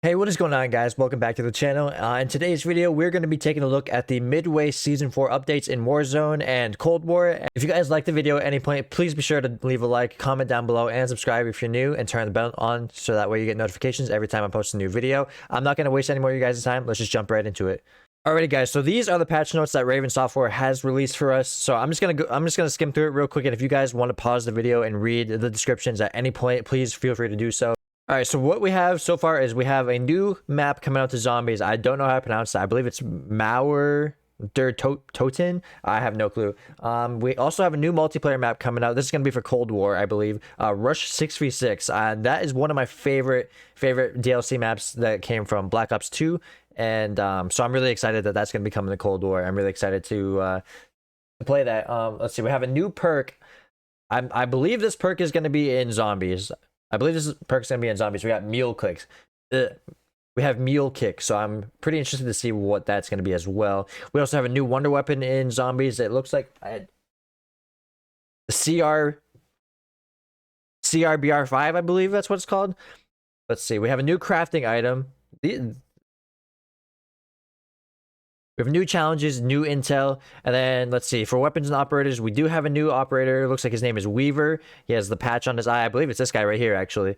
Hey, what is going on, guys? Welcome back to the channel. In today's video, we're going to be taking a look at the midway season 4 updates in Warzone and Cold War. If you guys like the video at any point, please be sure to leave a like, comment down below, and subscribe if you're new, and turn the bell on so that way you get notifications every time I post a new video. I'm not going to waste any more of you guys' time. Let's just jump right into it. Alrighty, guys, so these are the patch notes that Raven Software has released for us. So I'm just gonna skim through it real quick, and if you guys want to pause the video and read the descriptions at any point, please feel free to do so. All right, so what we have so far is we have a new map coming out to zombies. I don't know how to pronounce that. I believe it's Mauer der Toten. I have no clue. We also have a new multiplayer map coming out. This is going to be for Cold War, I believe. Rush 6v6. That is one of my favorite DLC maps that came from Black Ops 2. And so I'm really excited that that's going to be coming to Cold War. I'm really excited to play that. Let's see. We have a new perk. I believe this perk is going to be in zombies. I believe this perk's gonna be in zombies. We got mule clicks. We have mule kick, so I'm pretty interested to see what that's gonna be as well. We also have a new wonder weapon in zombies. It looks like the CRBR5, I believe that's what it's called. Let's see. We have a new crafting item. We have new challenges, new intel, and then let's see. For weapons and operators, we do have a new operator. It looks like his name is Weaver. He has the patch on his eye. I believe it's this guy right here, actually.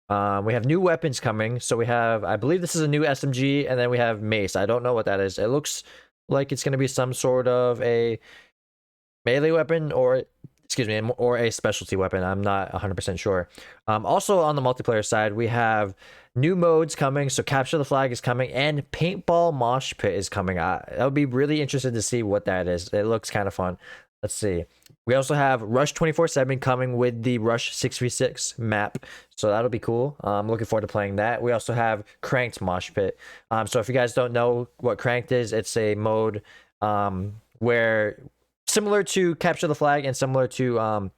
We have new weapons coming. So we have, I believe this is a new SMG, and then we have mace. I don't know what that is. It looks like it's going to be some sort of a melee weapon, or excuse me, or a specialty weapon. I'm not 100% sure. Also on the multiplayer side, we have new modes coming. So Capture the Flag is coming, and Paintball Mosh Pit is coming. I'll be really interested to see what that is. It looks kind of fun. Let's see. We also have Rush 24/7 coming with the Rush 6v6 map. So that'll be cool. I'm looking forward to playing that. We also have Cranked Mosh Pit. So if you guys don't know what Cranked is, it's a mode where similar to Capture the Flag and similar to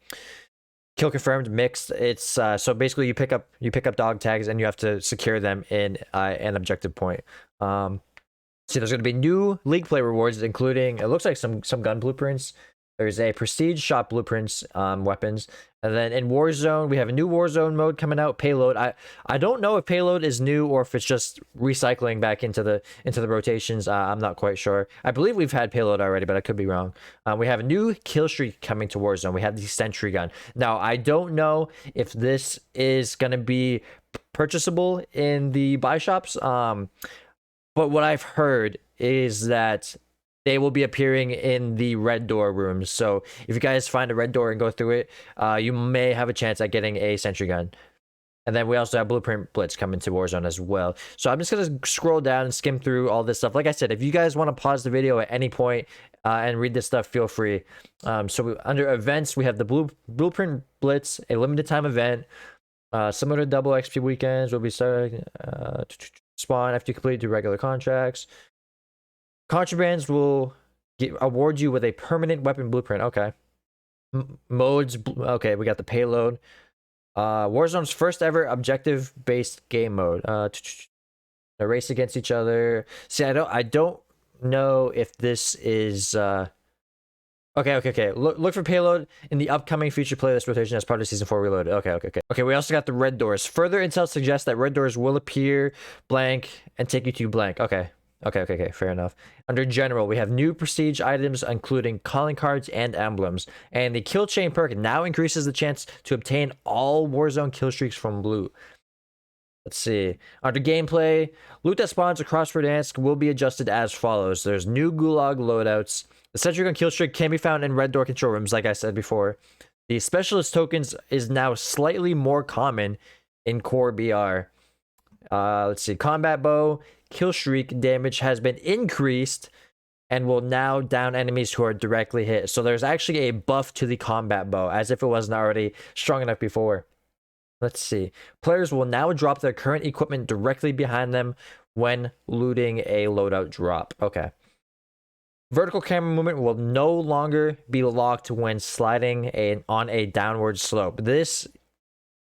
Kill Confirmed mixed. It's so basically you pick up dog tags and you have to secure them in an objective point. See, there's going to be new league play rewards, including, it looks like some gun blueprints. There's a prestige shop blueprints, weapons, and then in Warzone we have a new Warzone mode coming out. Payload. I don't know if payload is new or if it's just recycling back into the rotations. I'm not quite sure. I believe we've had payload already, but I could be wrong. We have a new kill streak coming to Warzone. We have the sentry gun. Now I don't know if this is gonna be purchasable in the buy shops. But what I've heard is that they will be appearing in the red door rooms. So if you guys find a red door and go through it, you may have a chance at getting a sentry gun. And then we also have Blueprint Blitz coming to Warzone as well. So I'm just going to scroll down and skim through all this stuff. Like I said, if you guys want to pause the video at any point and read this stuff, feel free. Under events, we have the Blueprint Blitz, a limited time event. Similar to double XP weekends, will be starting spawn after you complete 2 regular contracts. Contrabands will award you with a permanent weapon blueprint. Okay. Modes. Okay, we got the payload. Warzone's first ever objective-based game mode. A race against each other. See, I don't know if this is. Okay. Look for payload in the upcoming feature playlist rotation as part of Season 4 Reloaded. Okay. We also got the red doors. Further intel suggests that red doors will appear blank and take you to blank. Okay, fair enough. Under general, we have new prestige items, including calling cards and emblems. And the kill chain perk now increases the chance to obtain all Warzone kill streaks from loot. Let's see. Under gameplay, loot that spawns across Verdansk will be adjusted as follows. There's new Gulag loadouts. The sentry gun kill streak can be found in red door control rooms, like I said before. The specialist tokens is now slightly more common in core BR. Let's see. Combat bow kill streak damage has been increased and will now down enemies who are directly hit. So there's actually a buff to the combat bow, as if it wasn't already strong enough before. Let's see. Players will now drop their current equipment directly behind them when looting a loadout drop. Okay. Vertical camera movement will no longer be locked when sliding on a downward slope. This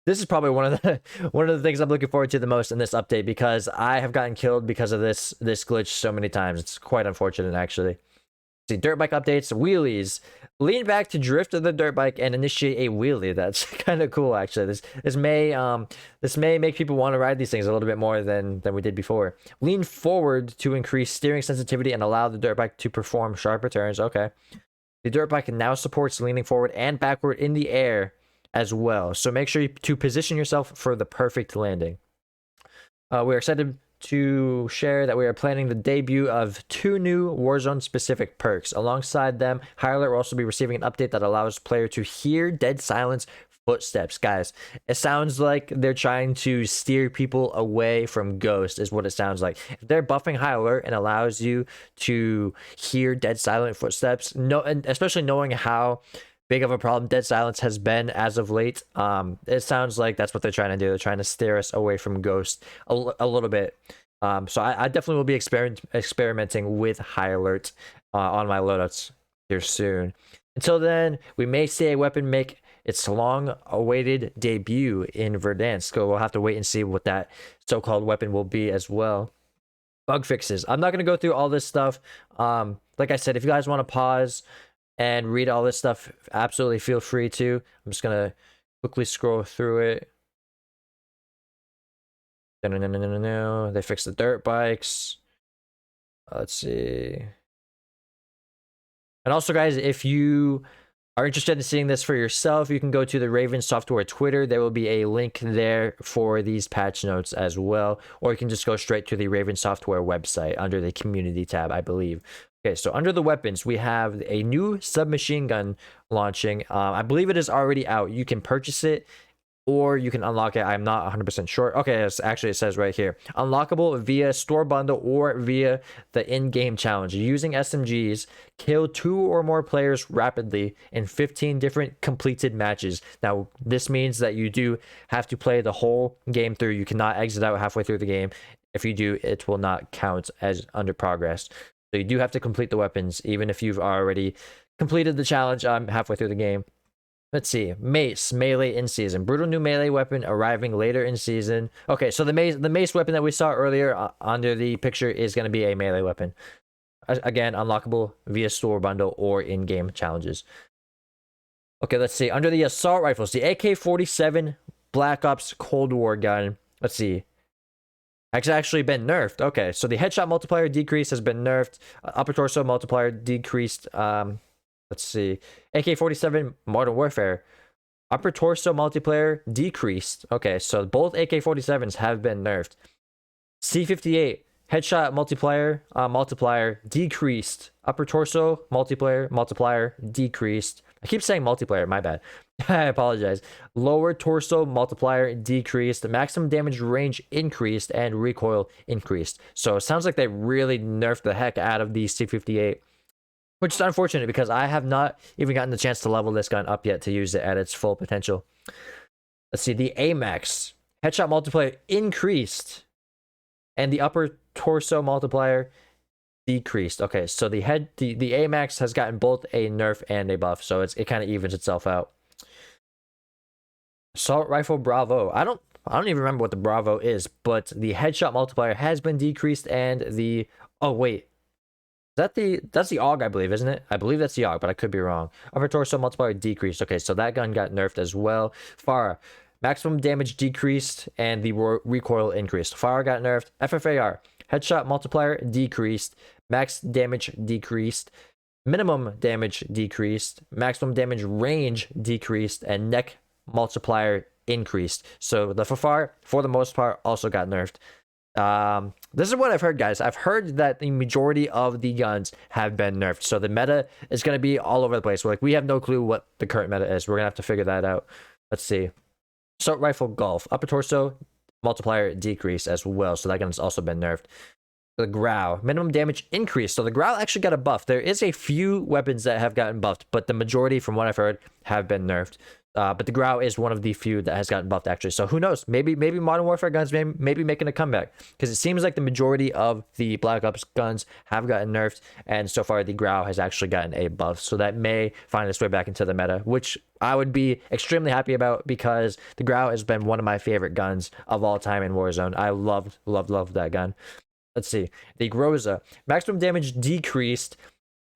is probably one of the things I'm looking forward to the most in this update, because I have gotten killed because of this glitch so many times. It's quite unfortunate, actually. See, dirt bike updates, wheelies. Lean back to drift of the dirt bike and initiate a wheelie. That's kind of cool, actually. This may make people want to ride these things a little bit more than we did before. Lean forward to increase steering sensitivity and allow the dirt bike to perform sharper turns. Okay. The dirt bike now supports leaning forward and backward in the air as well. So make sure to position yourself for the perfect landing. We're excited to share that we are planning the debut of 2 new Warzone specific perks. Alongside them, High Alert will also be receiving an update that allows player to hear dead silence footsteps. Guys, it sounds like they're trying to steer people away from Ghost is what it sounds like. If they're buffing High Alert and allows you to hear dead silent footsteps, and especially knowing how big of a problem dead silence has been as of late, it sounds like that's what they're trying to do. They're trying to steer us away from Ghost a little bit. So I definitely will be experimenting with High Alert on my loadouts here soon. Until then, we may see a weapon make its long-awaited debut in Verdansk. So we'll have to wait and see what that so-called weapon will be as well. Bug fixes. I'm not going to go through all this stuff. Like I said, if you guys want to pause and read all this stuff, absolutely feel free to. I'm just gonna quickly scroll through it. No. They fixed the dirt bikes. Let's see. And also, guys, if you are interested in seeing this for yourself, you can go to the Raven Software Twitter. There will be a link there for these patch notes as well. Or you can just go straight to the Raven Software website under the community tab, I believe. Okay, so under the weapons, we have a new submachine gun launching. I believe it is already out. You can purchase it or you can unlock it. I'm not 100% sure. Okay, actually, it says right here. Unlockable via store bundle or via the in-game challenge. Using SMGs, kill 2 or more players rapidly in 15 different completed matches. Now, this means that you do have to play the whole game through. You cannot exit out halfway through the game. If you do, it will not count as under progress. So you do have to complete the weapons, even if you've already completed the challenge halfway through the game. Let's see. Mace, melee in season. Brutal new melee weapon arriving later in season. Okay, so the mace weapon that we saw earlier under the picture is going to be a melee weapon. Again, unlockable via store bundle or in-game challenges. Okay, let's see. Under the assault rifles, the AK-47 Black Ops Cold War gun. Let's see. It's actually been nerfed. Okay, so the headshot multiplier decrease has been nerfed. Upper torso multiplier decreased. Let's see. AK-47 Modern Warfare. Upper torso multiplier decreased. Okay, so both AK-47s have been nerfed. C58 headshot multiplier decreased. Upper torso multiplier decreased. I keep saying multiplayer, my bad. I apologize. Lower torso multiplier decreased. The maximum damage range increased and recoil increased. So it sounds like they really nerfed the heck out of the C58, which is unfortunate because I have not even gotten the chance to level this gun up yet to use it at its full potential. Let's see. The AMAX headshot multiplier increased and the upper torso multiplier decreased. Okay, so the AMAX has gotten both a nerf and a buff, so it kind of evens itself out. Assault rifle Bravo. I don't even remember what the Bravo is, but the headshot multiplier has been decreased and the that's the AUG, I believe, isn't it? I believe that's the AUG, but I could be wrong. Upper torso multiplier decreased. Okay, so that gun got nerfed as well. Farah, maximum damage decreased and the recoil increased. Farah got nerfed. FFAR, headshot multiplier decreased. Max damage decreased. Minimum damage decreased. Maximum damage range decreased. And neck multiplier increased. So the FFAR, for the most part, also got nerfed. This is what I've heard, guys. I've heard that the majority of the guns have been nerfed. So the meta is going to be all over the place. We have no clue what the current meta is. We're going to have to figure that out. Let's see. Assault rifle Golf. Upper torso multiplier decrease as well. So that gun's also been nerfed. The Growl, minimum damage increase. So the Growl actually got a buff. There is a few weapons that have gotten buffed, but the majority, from what I've heard, have been nerfed. But the Growl is one of the few that has gotten buffed, actually. So who knows? Maybe Modern Warfare guns may be making a comeback, because it seems like the majority of the Black Ops guns have gotten nerfed, and so far the Growl has actually gotten a buff. So that may find its way back into the meta, which I would be extremely happy about, because the Growl has been one of my favorite guns of all time in Warzone. I love that gun. Let's see. The Groza, maximum damage decreased.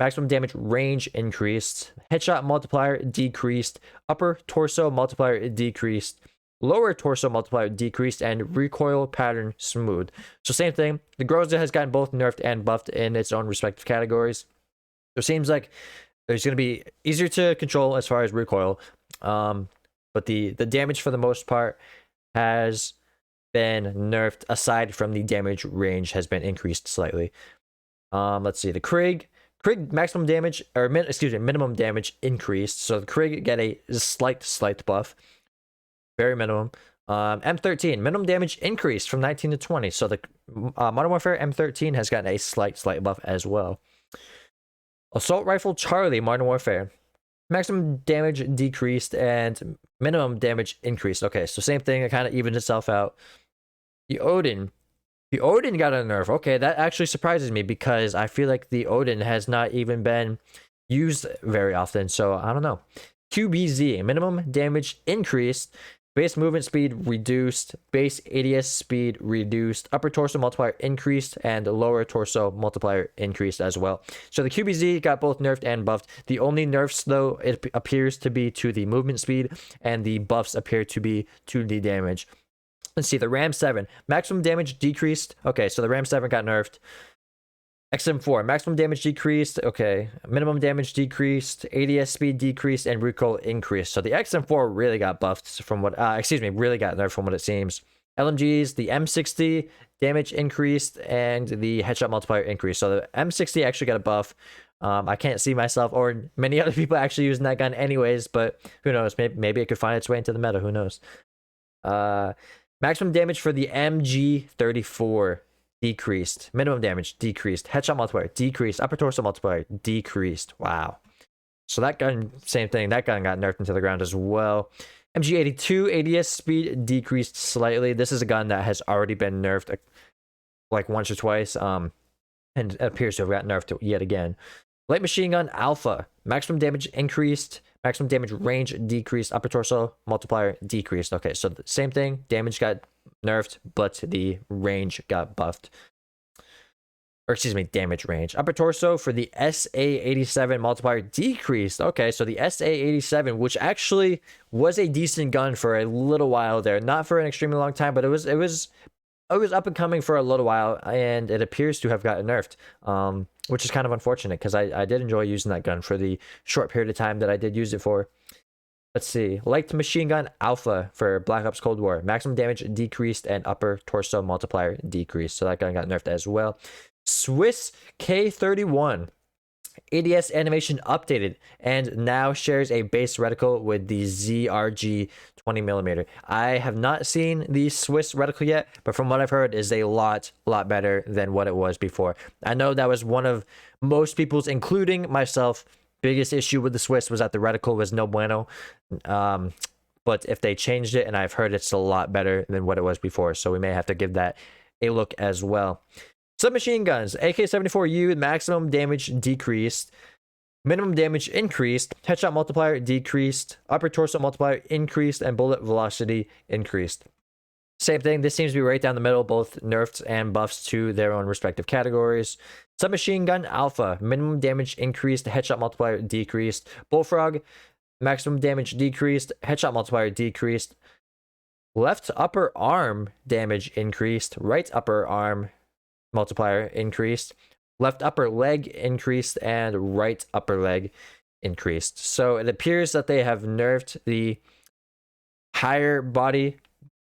Maximum damage range increased. Headshot multiplier decreased. Upper torso multiplier decreased. Lower torso multiplier decreased, and recoil pattern smooth. So same thing. The Groza has gotten both nerfed and buffed in its own respective categories. So it seems like it's going to be easier to control as far as recoil. But the damage for the most part has been nerfed, aside from the damage range has been increased slightly. Let's see, the Krieg maximum damage, or minimum damage increased. So the Krieg get a slight buff. Very minimum. M13 minimum damage increased from 19 to 20. So the Modern Warfare M13 has gotten a slight buff as well. Assault Rifle Charlie Modern Warfare, maximum damage decreased and minimum damage increased. Okay, so same thing. It kind of evened itself out. The Odin got a nerf. Okay, that actually surprises me because I feel like the Odin has not even been used very often. So I don't know. QBZ minimum damage increased. Base movement speed reduced, base ADS speed reduced, upper torso multiplier increased, and lower torso multiplier increased as well. So the QBZ got both nerfed and buffed. The only nerfs, though, it appears to be to the movement speed, and the buffs appear to be to the damage. Let's see, the Ram 7, maximum damage decreased. Okay, so the Ram 7 got nerfed. XM4, maximum damage decreased. Okay, minimum damage decreased, ADS speed decreased, and recoil increased. So the XM4 really got buffed from what, really got nerfed from what it seems. LMGs, the M60 damage increased, and the headshot multiplier increased. So the M60 actually got a buff. I can't see myself or many other people actually using that gun anyways, but who knows? Maybe it could find its way into the meta. Who knows? Maximum damage for the MG34 decreased. Minimum damage decreased. Headshot multiplier decreased. Upper torso multiplier decreased. Wow. So that gun, same thing. That gun got nerfed into the ground as well. MG82 ADS speed decreased slightly. This is a gun that has already been nerfed like once or twice. And it appears to have got nerfed yet again. Light machine gun alpha. Maximum damage increased. Maximum damage range decreased. Upper torso multiplier decreased. Okay, so the same thing. Damage got nerfed, but the range got buffed. Or excuse me, damage range. Upper torso for the SA87 multiplier decreased. Okay, so the SA87, which actually was a decent gun for a little while there, not for an extremely long time, but it was up and coming for a little while, and it appears to have gotten nerfed, which is kind of unfortunate because I did enjoy using that gun for the short period of time that I did use it for. Let's see. Light machine gun alpha for Black Ops Cold War. Maximum damage decreased and upper torso multiplier decreased. So that gun got nerfed as well. Swiss K31. ADS animation updated and now shares a base reticle with the ZRG 20mm. I have not seen the Swiss reticle yet, but from what I've heard is a lot better than what it was before. I know that was one of most people's, including myself, biggest issue with the Swiss was that the reticle was no bueno. But if they changed it, and I've heard it's a lot better than what it was before, so we may have to give that a look as well. Submachine guns, AK-74U, maximum damage decreased, minimum damage increased, headshot multiplier decreased, upper torso multiplier increased, and bullet velocity increased. Same thing, this seems to be right down the middle, both nerfs and buffs to their own respective categories. Submachine gun alpha, minimum damage increased, headshot multiplier decreased. Bullfrog, maximum damage decreased, headshot multiplier decreased. Left upper arm damage increased, right upper arm multiplier increased, left upper leg increased, and right upper leg increased. So it appears that they have nerfed the higher body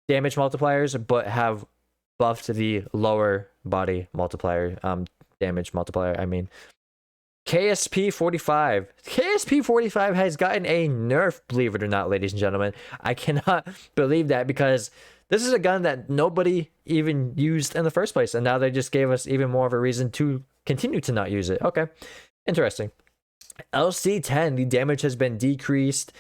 damage multipliers, but have buffed the lower body multiplier, damage multiplier, I mean. KSP 45 has gotten a nerf, believe it or not, ladies and gentlemen. I cannot believe that, because this is a gun that nobody even used in the first place, and now they just gave us even more of a reason to continue to not use it. Okay, interesting. LC10, the damage has been decreased,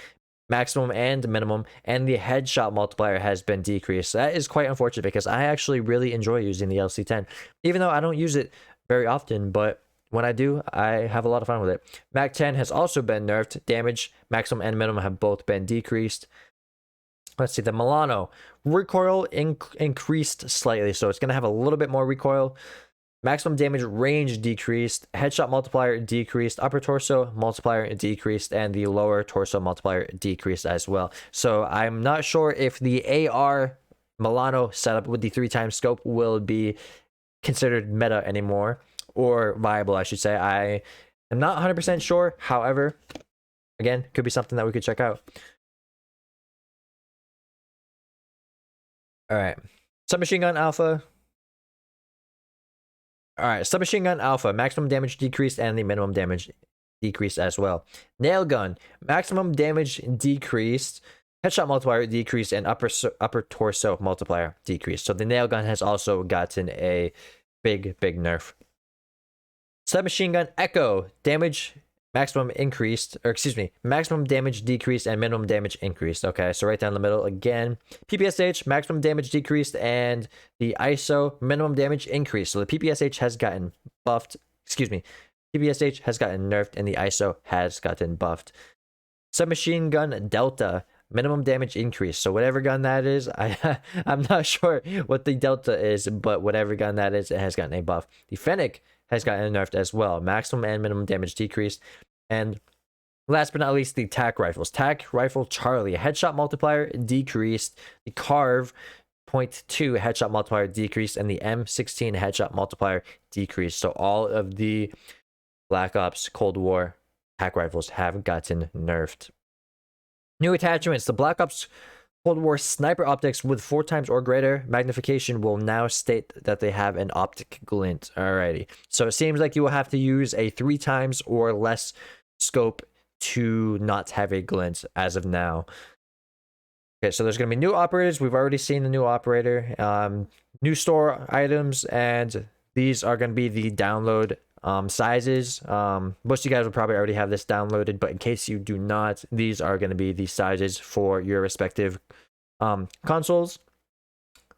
maximum and minimum, and the headshot multiplier has been decreased. That is quite unfortunate, because I actually really enjoy using the LC10, even though I don't use it very often, but when I do, I have a lot of fun with it. Mac 10 has also been nerfed. Damage, maximum and minimum have both been decreased. Let's see, the Milano recoil increased slightly, so it's going to have a little bit more recoil. Maximum damage range decreased, headshot multiplier decreased, upper torso multiplier decreased, and the lower torso multiplier decreased as well. So I'm not sure if the AR Milano setup with the 3x scope will be considered meta anymore, or viable, I should say. I am not 100% sure. However, again, could be something that we could check out. All right, submachine gun alpha. All right, submachine gun alpha, maximum damage decreased and the minimum damage decreased as well. Nail gun, maximum damage decreased, headshot multiplier decreased, and upper torso multiplier decreased. So the nail gun has also gotten a big nerf. Submachine gun echo, damage maximum increased, or excuse me, maximum damage decreased and minimum damage increased. Okay, so right down the middle again. PPSH, maximum damage decreased and the ISO minimum damage increased. So the PPSH has gotten buffed, excuse me, PPSH has gotten nerfed and the ISO has gotten buffed. Submachine gun delta, minimum damage increase. So whatever gun that is, I'm not sure what the delta is, but whatever gun that is, it has gotten a buff. The Fennec has gotten nerfed as well. Maximum and minimum damage decreased. And last but not least, the TAC rifles. TAC rifle Charlie, headshot multiplier decreased. The Carve 0.2 headshot multiplier decreased, and the M16 headshot multiplier decreased. So all of the Black Ops Cold War TAC rifles have gotten nerfed. New attachments. The Black Ops Cold War sniper optics with 4x or greater magnification will now state that they have an optic glint. Alrighty. So it seems like you will have to use a 3x or less scope to not have a glint as of now. Okay, so there's going to be new operators. We've already seen the new operator. New store items, and these are going to be the download sizes. Most of you guys will probably already have this downloaded, but in case you do not, these are going to be the sizes for your respective consoles.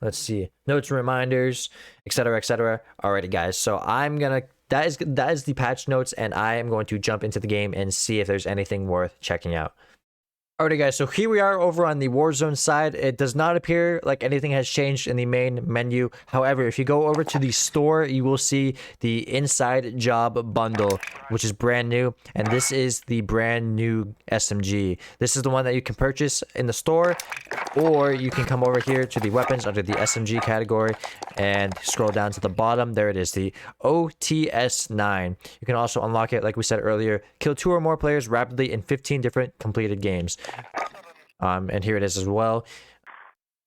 Let's see, notes, reminders, etc, etc. Alrighty guys, so I'm gonna that is the patch notes, and I am going to jump into the game and see if there's anything worth checking out. Alrighty guys, so here we are over on the Warzone side. It does not appear like anything has changed in the main menu. However, if you go over to the store, you will see the Inside Job bundle, which is brand new. And this is the brand new SMG. This is the one that you can purchase in the store, or you can come over here to the weapons under the SMG category and scroll down to the bottom. There it is, the OTS-9. You can also unlock it, like we said earlier, kill 2 or more players rapidly in 15 different completed games. And here it is as well.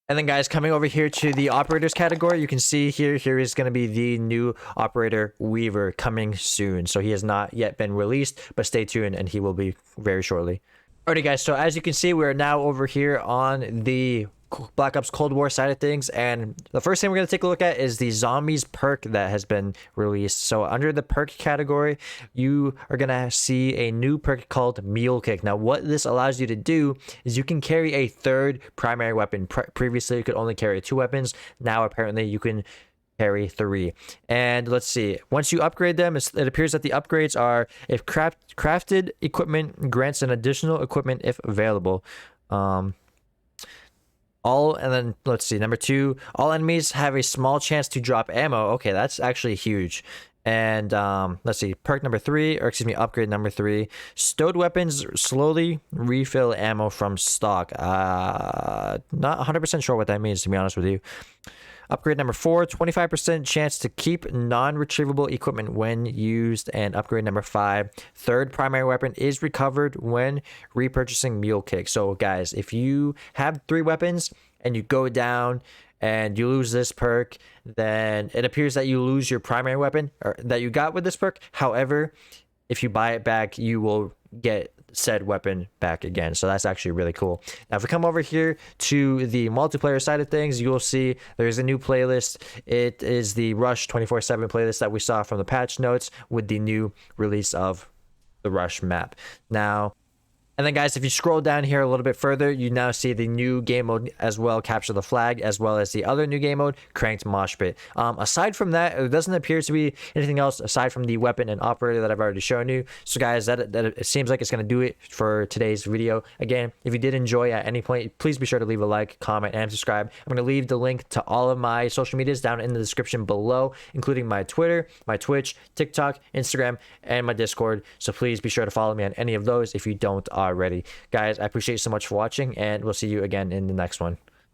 And then guys, coming over here to the operators category, you can see here is going to be the new operator Weaver coming soon. So he has not yet been released, but stay tuned and he will be very shortly. Alrighty guys, so as you can see, we're now over here on the Black Ops Cold War side of things, and the first thing we're going to take a look at is the zombies perk that has been released. So under the perk category, you are going to see a new perk called Mule Kick. Now what this allows you to do is you can carry a third primary weapon. Previously you could only carry 2 weapons. Now apparently you can carry 3. And let's see, once you upgrade them, it appears that the upgrades are if crafted equipment grants an additional equipment if available. And then let's see, number 2, all enemies have a small chance to drop ammo. Okay, that's actually huge. And let's see, perk number 3, or excuse me, upgrade number 3, stowed weapons slowly refill ammo from stock. Not 100% sure what that means, to be honest with you. Upgrade number 4, 25% chance to keep non-retrievable equipment when used. And upgrade number 5, third primary weapon is recovered when repurchasing Mule Kick. So guys, if you have 3 weapons and you go down and you lose this perk, then it appears that you lose your primary weapon or that you got with this perk. However, if you buy it back, you will get said weapon back again. So that's actually really cool. Now if we come over here to the multiplayer side of things, you will see there's a new playlist. It is the Rush 24/7 playlist that we saw from the patch notes with the new release of the Rush map. Now And then guys, if you scroll down here a little bit further, you now see the new game mode as well, Capture the Flag, as well as the other new game mode, Cranked Mosh Pit. Aside from that, it doesn't appear to be anything else aside from the weapon and operator that I've already shown you. So guys, that it seems like it's going to do it for today's video. Again, if you did enjoy at any point, please be sure to leave a like, comment, and subscribe. I'm going to leave the link to all of my social medias down in the description below, including my Twitter, my Twitch, TikTok, Instagram, and my Discord. So please be sure to follow me on any of those if you don't already. Guys, I appreciate you so much for watching, and we'll see you again in the next one.